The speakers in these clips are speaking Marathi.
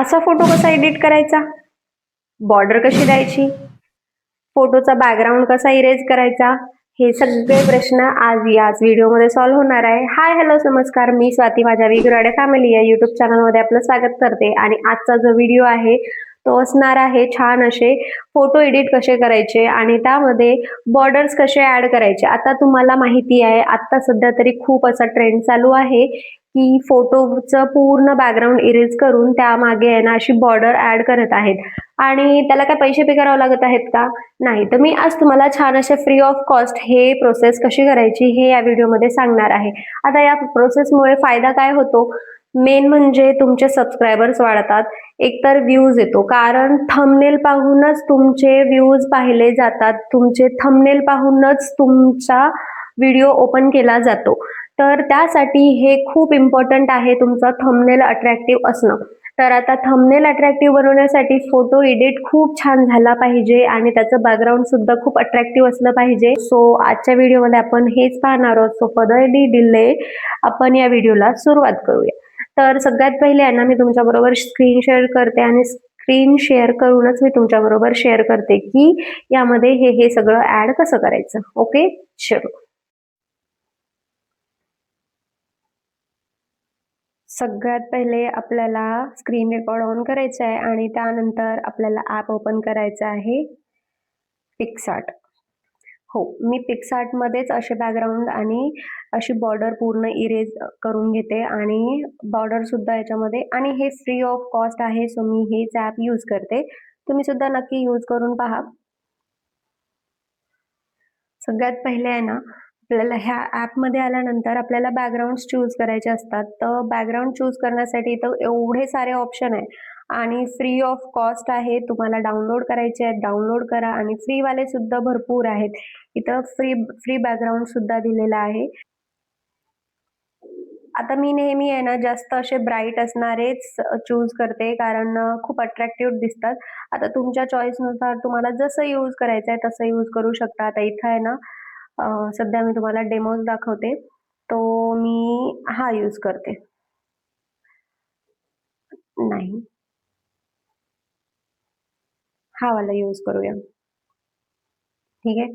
असा फोटो कसा एडिट करायचा, बॉर्डर कशी द्यायची, फोटोचा बॅकग्राऊंड कसा इरेज करायचा, हे सगळे प्रश्न आज याच व्हिडिओमध्ये सॉल्व्ह होणार आहे. हाय हॅलो नमस्कार, मी स्वाती माझ्या विगुराडे फॅमिली या युट्यूब चॅनलमध्ये आपलं स्वागत करते. आणि आजचा जो व्हिडिओ आहे तो असणार आहे छान असे फोटो एडिट कसे करायचे आणि त्यामध्ये बॉर्डर्स कसे ऍड करायचे. आता तुम्हाला माहिती आहे, आता सध्या तरी खूप असा ट्रेंड चालू आहे की फोटोचं पूर्ण बॅकग्राऊंड इरेज करून त्यामागे आहे ना अशी बॉर्डर ऍड करत आहेत. आणि त्याला काय पैसे पे करावे लागत आहेत का? नाही. तर मी आज तुम्हाला छान असे फ्री ऑफ कॉस्ट हे प्रोसेस कशी करायची हे या व्हिडिओमध्ये सांगणार आहे. आता या प्रोसेसमुळे फायदा काय होतो, मेन म्हणजे तुमचे सबस्क्रायबर्स वाढतात, एकतर व्ह्यूज येतो, कारण थंबनेल पाहूनच तुमचे व्ह्यूज पाहिले जातात, तुमचे थंबनेल पाहूनच तुमचा व्हिडिओ ओपन केला जातो. तर त्यासाठी हे खूप इम्पॉर्टंट आहे तुमचा थंबनेल अट्रॅक्टिव्ह असणं. तर आता थंबनेल अट्रॅक्टिव्ह बनवण्यासाठी फोटो एडिट खूप छान झाला पाहिजे आणि त्याचं बॅकग्राऊंड सुद्धा खूप अट्रॅक्टिव्ह असलं पाहिजे. सो आजच्या व्हिडिओमध्ये आपण हेच पाहणार आहोत. सो फर्दर एनी डिले आपण या व्हिडिओला सुरुवात करूया. तर सगळ्यात पहिले आहे ना मी तुमच्याबरोबर स्क्रीन शेअर करते आणि स्क्रीन शेअर करूनच मी तुमच्याबरोबर शेअर करते की यामध्ये हे सगळं ऍड कसं करायचं. ओके, चलो. सगळ्यात पहिले आपल्याला स्क्रीन रेकॉर्ड ऑन करायचं आहे आणि त्यानंतर आपल्याला ॲप ओपन करायचं आहे पिक्सआर्ट. हो, मी पिक्सआर्टमध्येच असे बॅकग्राऊंड आणि अशी बॉर्डर पूर्ण इरेज करून घेते आणि बॉर्डर सुद्धा याच्यामध्ये, आणि हे फ्री ऑफ कॉस्ट आहे. सो मी हेच ॲप यूज करते, तुम्ही सुद्धा नक्की यूज करून पहा. सगळ्यात पहिले आहे ना आपल्याला ह्या ॲपमध्ये आल्यानंतर आपल्याला बॅकग्राऊंड्स चूज करायचे असतात. तर बॅकग्राऊंड चूज करण्यासाठी इथं एवढे सारे ऑप्शन आहे आणि फ्री ऑफ कॉस्ट आहे. तुम्हाला डाउनलोड करायचे आहेत, डाउनलोड करा. आणि फ्रीवाले सुद्धा भरपूर आहेत. इथं फ्री बॅकग्राऊंड सुद्धा दिलेला आहे. आता मी नेहमी आहे ना जास्त असे ब्राईट असणारेच चूज करते, कारण खूप अट्रॅक्टिव्ह दिसतात. आता तुमच्या चॉईसनुसार तुम्हाला जसं यूज करायचं आहे तसं यूज करू शकता. आता इथं आहे ना सध्या मी तुम्हाला डेमोज दाखवते, तो मी हा यूज करते. नाही, हा वाला यूज करूया, ठीक आहे.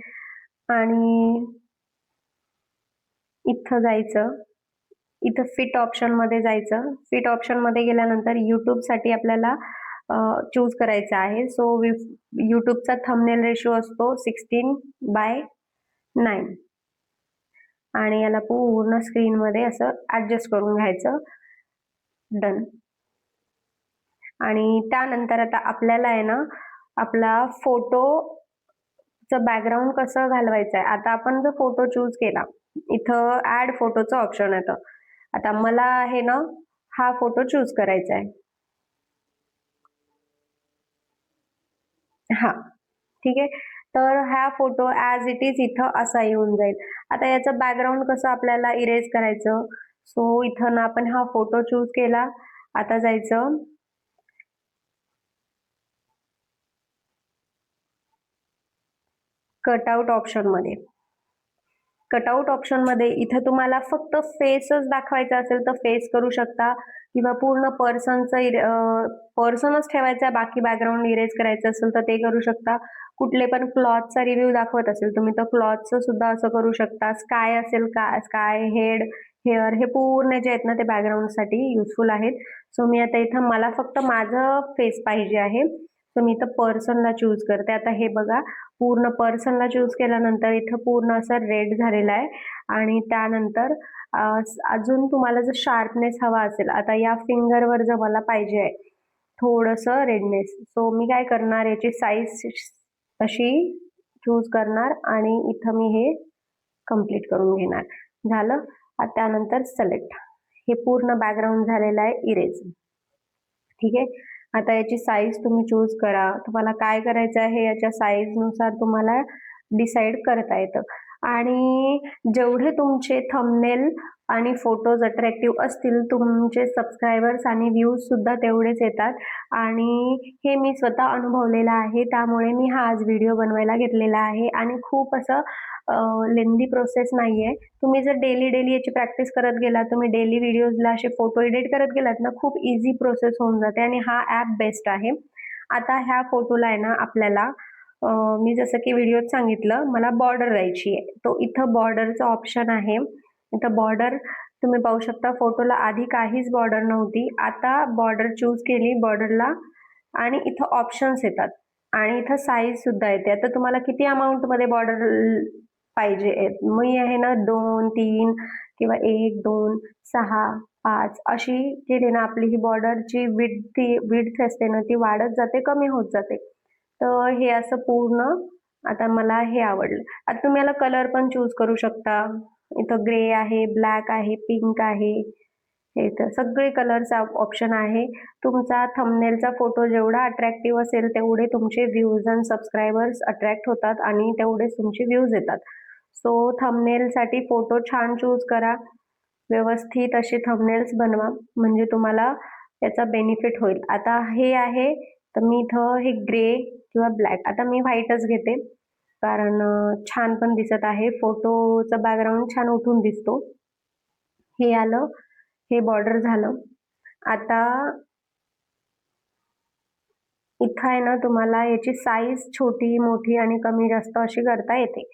आणि इथं जायचं, इथं फिट ऑप्शन मध्ये जायचं. फिट ऑप्शन मध्ये गेल्यानंतर युट्यूब साठी आपल्याला चूज करायचं आहे. सो युट्यूबचा थंबनेल रेशो असतो 16:9 आणि याला पूर्ण स्क्रीन मध्ये असं ऍडजस्ट करून घ्यायचं. डन. आणि त्यानंतर आता आपल्याला आहे ना आपला फोटोचं बॅकग्राऊंड कसं घालवायचं आहे. आता आपण जर फोटो चूज केला, इथं ऍड फोटोचं ऑप्शन येतं. आता मला आहे ना हा फोटो चूज करायचा आहे. हा, ठीक आहे. तर हा फोटो ॲज इट इज इथं असा येऊन जाईल. आता याचं बॅकग्राऊंड कसं आपल्याला इरेज करायचं. सो इथं ना आपण हा फोटो चूज केला. आता जायचं कटआउट ऑप्शन मध्ये. कटआउट ऑप्शन मध्ये इथं तुम्हाला फक्त फेसच दाखवायचा असेल तर फेस करू शकता, किंवा पूर्ण पर्सनच ठेवायचा, बाकी बॅकग्राऊंड इरेज करायचं असेल तर ते करू शकता. कुठले पण क्लॉथचा रिव्ह्यू दाखवत असेल तुम्ही तर क्लॉथचं सुद्धा असं करू शकता. स्काय असेल का, स्काय, हेअर, हे पूर्ण जे आहेत ना ते बॅकग्राऊंडसाठी युजफुल आहेत. सो मी आता इथं मला फक्त माझं फेस पाहिजे आहे, सो मी इथं पर्सनला चूज करते. आता हे बघा, पूर्ण पर्सनला चूज केल्यानंतर इथं पूर्ण असं रेड झालेला आहे. आणि त्यानंतर अजून तुम्हाला जर शार्पनेस हवा असेल, आता या फिंगरवर जर मला पाहिजे आहे थोडंसं रेडनेस, सो मी काय करणार, याची साईज अशी चूज करणार आणि इथं मी हे कम्प्लीट करून घेणार. झालं. त्यानंतर सिलेक्ट. हे पूर्ण बॅकग्राऊंड झालेलं आहे इरेज, ठीक आहे. आता याची साईज तुम्ही चूज करा. तुम्हाला काय करायचं आहे याच्या साईजनुसार तुम्हाला डिसाईड करता येतं. आणि जेवढे तुमचे थंबनेल आणि फोटोज अट्रॅक्टिव्ह असतील, तुमचे सबस्क्रायबर्स आणि व्ह्यूज सुद्धा तेवढेच येतात. आणि हे मी स्वतः अनुभवलेलं आहे, त्यामुळे मी हा आज व्हिडिओ बनवायला घेतलेला आहे. आणि खूप असं लेंदी प्रोसेस नाहीये. तुम्ही जर डेली याची प्रॅक्टिस करत गेलात, तुम्ही डेली व्हिडिओजला असे फोटो एडिट करत गेलात ना, खूप इझी प्रोसेस होऊन जाते आणि हा ॲप बेस्ट आहे. आता ह्या फोटोला आहे ना आपल्याला मी जसं की व्हिडिओत सांगितलं, मला बॉर्डर द्यायची आहे. तो इथं बॉर्डरचा ऑप्शन आहे. इथं बॉर्डर तुम्ही पाहू शकता, फोटोला आधी काहीच बॉर्डर नव्हती. आता बॉर्डर चूज केली बॉर्डरला आणि इथं ऑप्शन्स येतात आणि इथं साईज सुद्धा येते. आता तुम्हाला किती अमाऊंटमध्ये बॉर्डर पाहिजे आहेत. मी आहे ना 2, 3 किंवा 1, 2, 6, 5 अशी केली ना आपली ही बॉर्डरची विड्थ असते ना ती वाढत जाते, कमी होत जाते. तर हे असं पूर्ण आता मला हे आवडलं. आता तुम्ही याला कलर पण चूज करू शकता. इथं ग्रे आहे, ब्लॅक आहे, पिंक आहे. हे इथं सगळे कलरचा ऑप्शन आहे. तुमचा थंबनेलचा फोटो जेवढा अट्रॅक्टिव्ह असेल तेवढे तुमचे व्ह्यूज आणि सबस्क्रायबर्स अट्रॅक्ट होतात आणि तेवढेच तुमचे व्ह्यूज येतात. सो थंबनेलसाठी फोटो छान चूज करा. व्यवस्थित असे थंबनेल्स बनवा म्हणजे तुम्हाला त्याचा बेनिफिट होईल. आता हे आहे तर मी इथं हे ग्रे किंवा ब्लॅक, आता मी व्हाईटच घेते कारण छान पण दिसत आहे. फोटोचा बॅकग्राऊंड छान उठून दिसतो. हे आलं, हे बॉर्डर झालं. आता इथं आहे ना तुम्हाला याची साईज छोटी, मोठी आणि कमी जास्त अशी करता येते.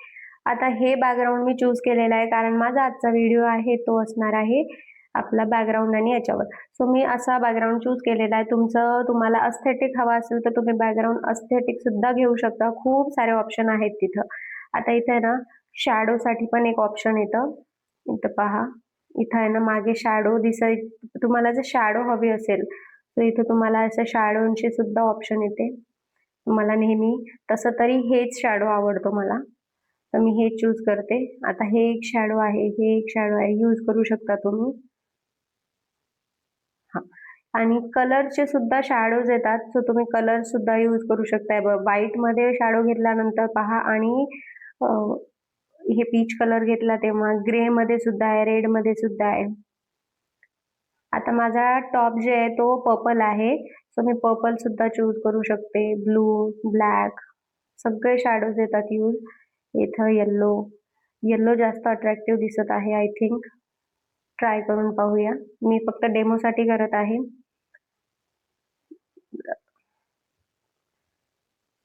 आता हे बॅकग्राऊंड मी चूज केलेलं आहे कारण माझा आजचा व्हिडिओ आहे तो असणार आहे आपला बॅकग्राऊंड आणि याच्यावर. सो मी असा बॅकग्राऊंड चूज केलेला आहे. तुम्हाला अस्थेटिक हवा असेल तर तुम्ही बॅकग्राऊंड अस्थेटिक सुद्धा घेऊ शकता. खूप सारे ऑप्शन आहेत तिथं. आता इथे आहे ना शॅडोसाठी पण एक ऑप्शन येतं. इथं पहा, इथं आहे ना मागे शॅडो तुम्हाला जर शॅडो हवी असेल तर इथं तुम्हाला असं शॅडोची सुद्धा ऑप्शन येते. मला नेहमी तसं तरी हेच शॅडो आवडतो मला, तर मी हे चूज करते. आता हे एक शॅडो आहे, हे एक शॅडो आहे, यूज करू शकता तुम्ही. हा, आणि कलरचे सुद्धा शॅडोज येतात, सो तुम्ही कलर सुद्धा यूज करू शकताय. व्हाईट मध्ये शॅडो घेतल्यानंतर पहा आणि हे पीच कलर घेतला तेव्हा ग्रे मध्ये सुद्धा आहे, रेड मध्ये सुद्धा आहे. आता माझा टॉप जे आहे तो पर्पल आहे, सो मी पर्पल सुद्धा चूज करू शकते. ब्लू, ब्लॅक सगळे शॅडोज येतात यूज. इथं येल्लो जास्त अट्रॅक्टिव्ह दिसत आहे आय थिंक. ट्राय करून पाहूया. मी फक्त डेमोसाठी करत आहे.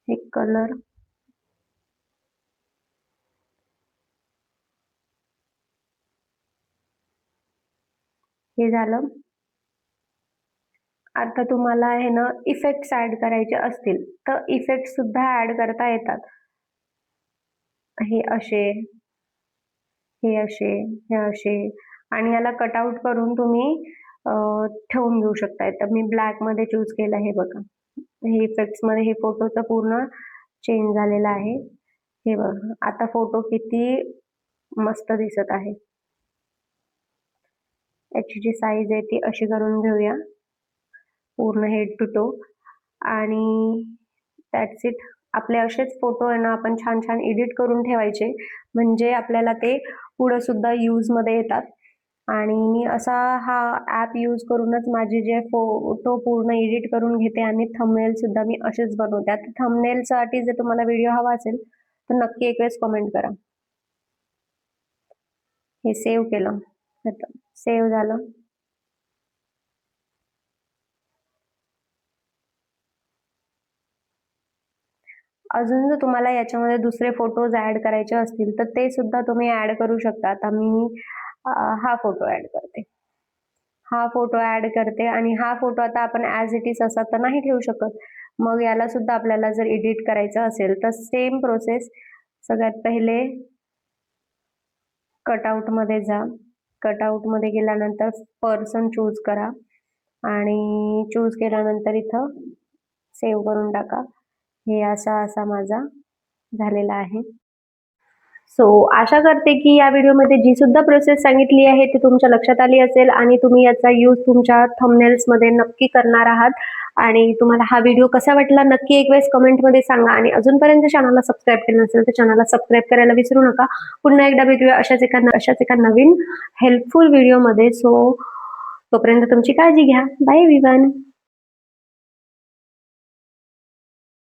हे कलर हे झालं. आता तुम्हाला आहे ना इफेक्ट्स ऍड करायचे असतील तर इफेक्ट सुद्धा ऍड करता येतात. हे असे, हे असे, हे असे आणि याला कटआउट करून तुम्ही ठेवून घेऊ शकताय. तर मी ब्लॅक मध्ये चूज केलं. हे बघा, हे इफेक्ट्स मध्ये हे फोटोचं पूर्ण चेंज झालेलं आहे. हे बघा, आता फोटो किती मस्त दिसत आहे. याची जी साईज आहे ती अशी करून घेऊया पूर्ण हेड टू टो आणि दॅट्स इट. आपले असेच फोटो आहे ना आपण छान छान एडिट करून ठेवायचे म्हणजे आपल्याला ते पुढे सुद्धा यूज मध्ये येतात. आणि मी असा हा ॲप यूज करूनच माझे जे फोटो पूर्ण एडिट करून घेते आणि थंबनेल सुद्धा मी असेच बनवते. आता थंबनेलसाठी जर तुम्हाला व्हिडिओ हवा असेल तर नक्की एक वेळेस कमेंट करा. हे सेव्ह केलं, सेव्ह झालं. अजून जर तुम्हाला याच्यामध्ये दुसरे फोटोज ऍड करायचे असतील तर ते सुद्धा तुम्ही ऍड करू शकता. आता मी हा फोटो ऍड करते, हा फोटो ऍड करते आणि हा फोटो आता आपण ऍज इट इज असा तर नाही ठेवू शकत. मग याला सुद्धा आपल्याला जर एडिट करायचं असेल तर सेम प्रोसेस. सगळ्यात पहिले कटआउट मध्ये जा. कटआउट मध्ये गेल्यानंतर पर्सन चूज करा आणि चूज केल्यानंतर इथं सेव्ह करून टाका. हे असा माझा झालेला आहे. सो आशा करते की या व्हिडिओमध्ये जी सुद्धा प्रोसेस सांगितली आहे ती तुमच्या लक्षात आली असेल आणि तुम्ही याचा यूज तुमच्या थंबनेल्समध्ये नक्की करणार आहात. आणि तुम्हाला हा व्हिडिओ कसा वाटला नक्की एक वेळेस कमेंटमध्ये सांगा. आणि अजूनपर्यंत चॅनलला सबस्क्राईब केलं नसेल तर चॅनलला सबस्क्राईब करायला विसरू नका. पुन्हा एकदा भेटूया अशाच एका नवीन हेल्पफुल व्हिडिओमध्ये. सो तोपर्यंत तुमची काळजी घ्या. Bye everyone.